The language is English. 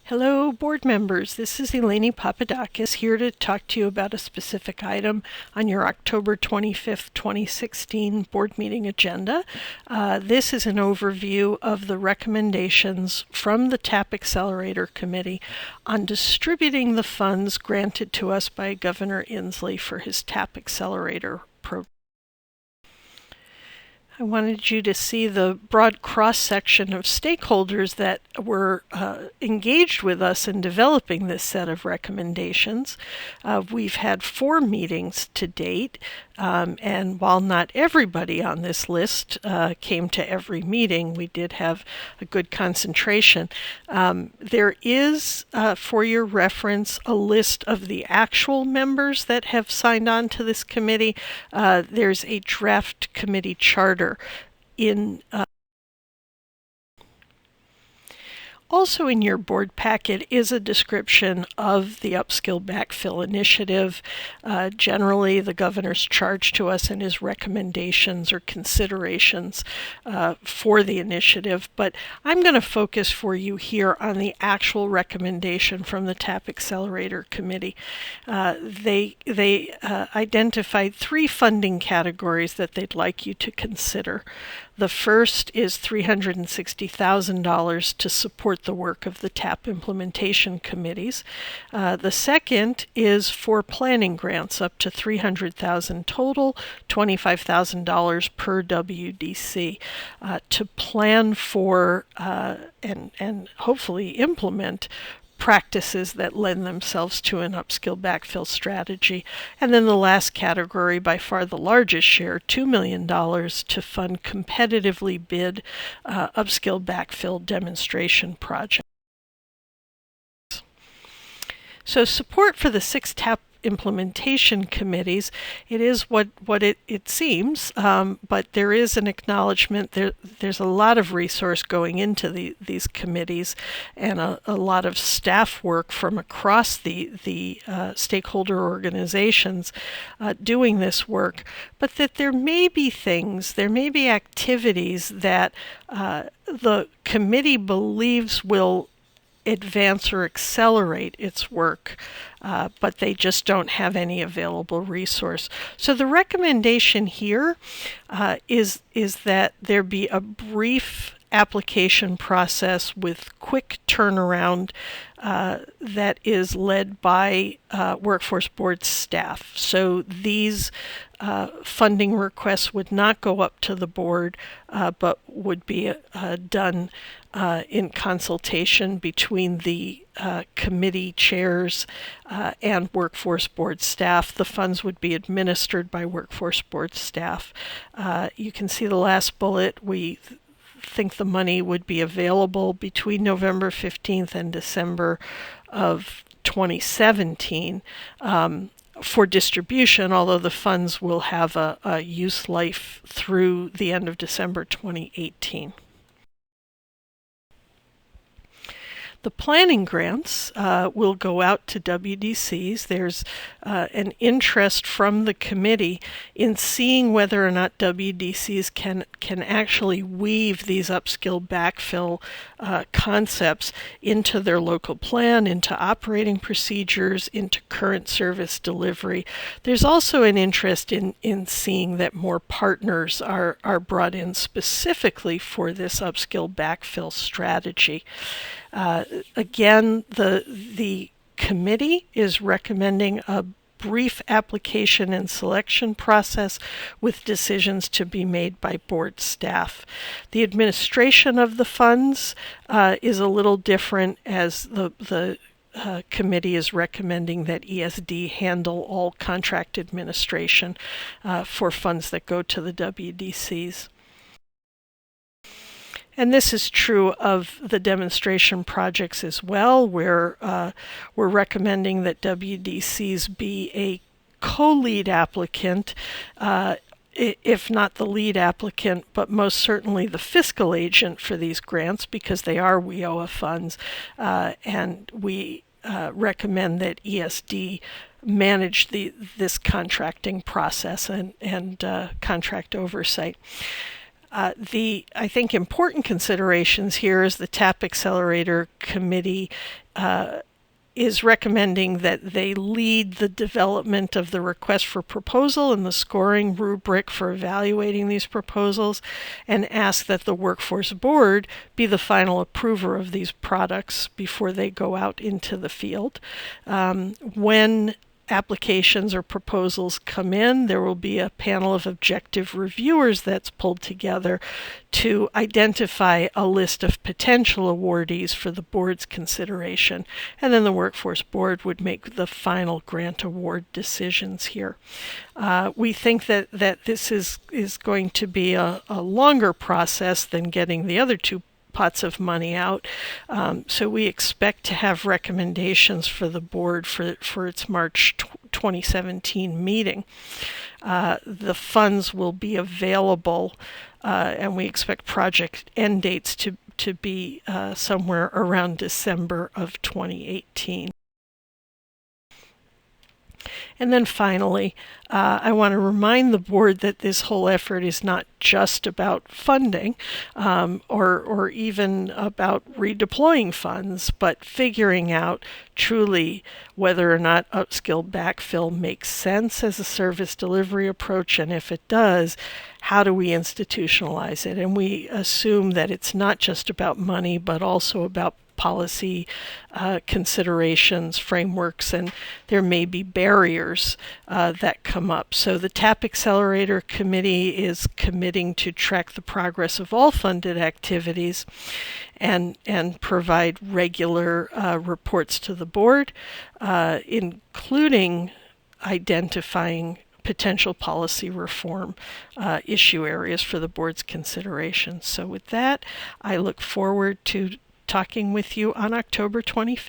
Hello, board members. This is Eleni Papadakis here to talk to you about a specific item on your October 25th, 2016 board meeting agenda. This is an overview of the recommendations from the TAP Accelerator Committee on distributing the funds granted to us by Governor Inslee for his TAP Accelerator program. I wanted you to see the broad cross-section of stakeholders that were engaged with us in developing this set of recommendations. We've had 4 meetings to date, and while not everybody on this list came to every meeting, we did have a good concentration. There is, for your reference, a list of the actual members that have signed on to this committee. There's a draft committee charter in also in your board packet is a description of the Upskill Backfill Initiative. Generally, the governor's charge to us and his recommendations or considerations for the initiative, but I'm going to focus for you here on the actual recommendation from the TAP Accelerator Committee. They identified 3 funding categories that they'd like you to consider. The first is $360,000 to support the work of the TAP implementation committees. The second is for planning grants up to $300,000 total, $25,000 per WDC, to plan for and hopefully implement practices that lend themselves to an upskill backfill strategy. And then the last category, by far the largest share, $2 million to fund competitively bid upskill backfill demonstration projects. So support for the 6 TAP implementation committees, it is what it seems, but there is an acknowledgement there's a lot of resource going into these committees and a lot of staff work from across the stakeholder organizations doing this work, but that there may be activities that the committee believes will advance or accelerate its work, but they just don't have any available resource. So the recommendation here is that there be a brief application process with quick turnaround that is led by Workforce Board staff. So these funding requests would not go up to the board, but would be done in consultation between the committee chairs and Workforce Board staff. The funds would be administered by Workforce Board staff. You can see the last bullet. We think the money would be available between November 15th and December of 2017 for distribution, although the funds will have a use life through the end of December 2018. The planning grants will go out to WDCs. There's an interest from the committee in seeing whether or not WDCs can actually weave these upskill backfill concepts into their local plan, into operating procedures, into current service delivery. There's also an interest in seeing that more partners are brought in specifically for this upskill backfill strategy. Again, the committee is recommending a brief application and selection process with decisions to be made by board staff. The administration of the funds is a little different, as the committee is recommending that ESD handle all contract administration for funds that go to the WDCs. And this is true of the demonstration projects as well, where we're recommending that WDCs be a co-lead applicant, if not the lead applicant, but most certainly the fiscal agent for these grants, because they are WIOA funds, and we recommend that ESD manage this contracting process and contract oversight. I think important considerations here is the TAP Accelerator Committee is recommending that they lead the development of the request for proposal and the scoring rubric for evaluating these proposals, and ask that the workforce board be the final approver of these products before they go out into the field. When applications or proposals come in, there will be a panel of objective reviewers that's pulled together to identify a list of potential awardees for the board's consideration. And then the workforce board would make the final grant award decisions here. We think that this is going to be a longer process than getting the other two pots of money out. So we expect to have recommendations for the board for its March 2017 meeting. The funds will be available, and we expect project end dates to be somewhere around December of 2018. And then finally, I want to remind the board that this whole effort is not just about funding or even about redeploying funds, but figuring out truly whether or not upskill backfill makes sense as a service delivery approach, and if it does, how do we institutionalize it? And we assume that it's not just about money, but also about policy considerations, frameworks, and there may be barriers that come up. So the TAP Accelerator Committee is committing to track the progress of all funded activities and provide regular reports to the board, including identifying potential policy reform issue areas for the board's consideration. So with that, I look forward to talking with you on October 25th.